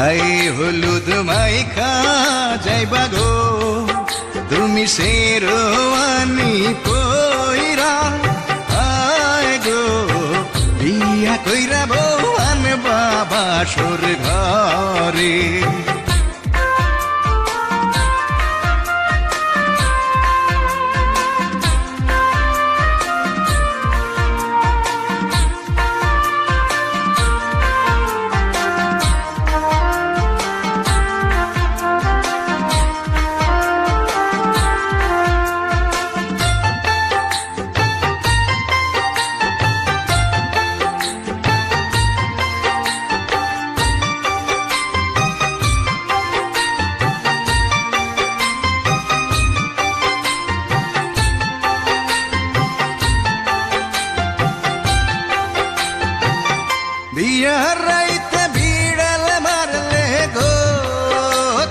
গায়ে হলুদ মাইখা যাইবা গো তুমি শেরওয়ানি পইরা, আয় গো বিয়া কইরা বউ আনবা বাসর ঘরে। বিয়ার রাইতে বিড়াল মারলে গো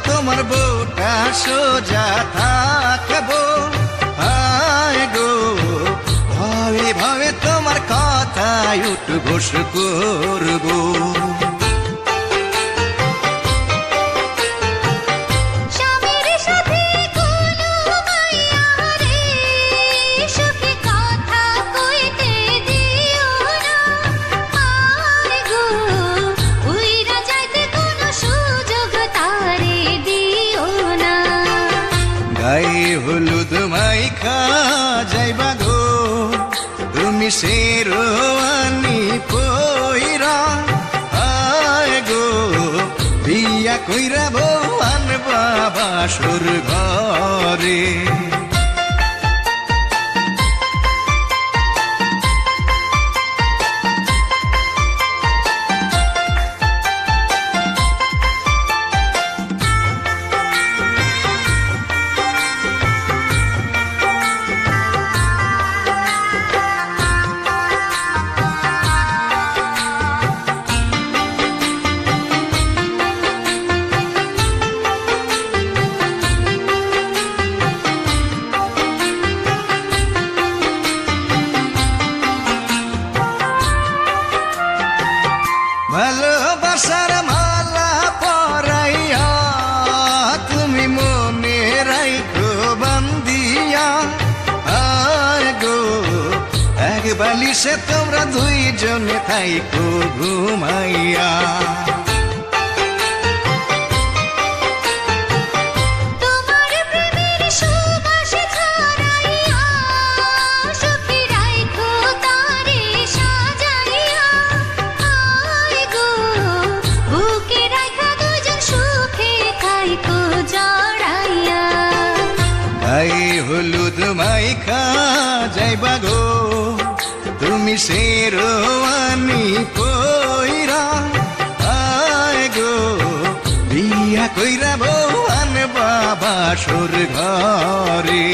তোমার বউটা সোজা থাকবো, আয় গো ভাবে ভাবে তোমার কথায় উঠবোস করবো। গায়ে হলুদ মাইখা যাইবা গো তুমি শেরওয়ানি পইরা, আয় গো বিয়া কইরা বউ আনবা বাসর ঘরে। ভালোবাসার মালা পরাইয়া তুমি মনে রাইখো বান্দিয়া, আয় গো এক বালিশে তোমরা দুইজনে থাইকো ঘুমাইয়া। গায়ে হলুদ মাইখা যাইবা গো তুমি শেরওয়ানি পইরা, আয় গো বিয়া কইরা বউ আনবা বাসর ঘরে।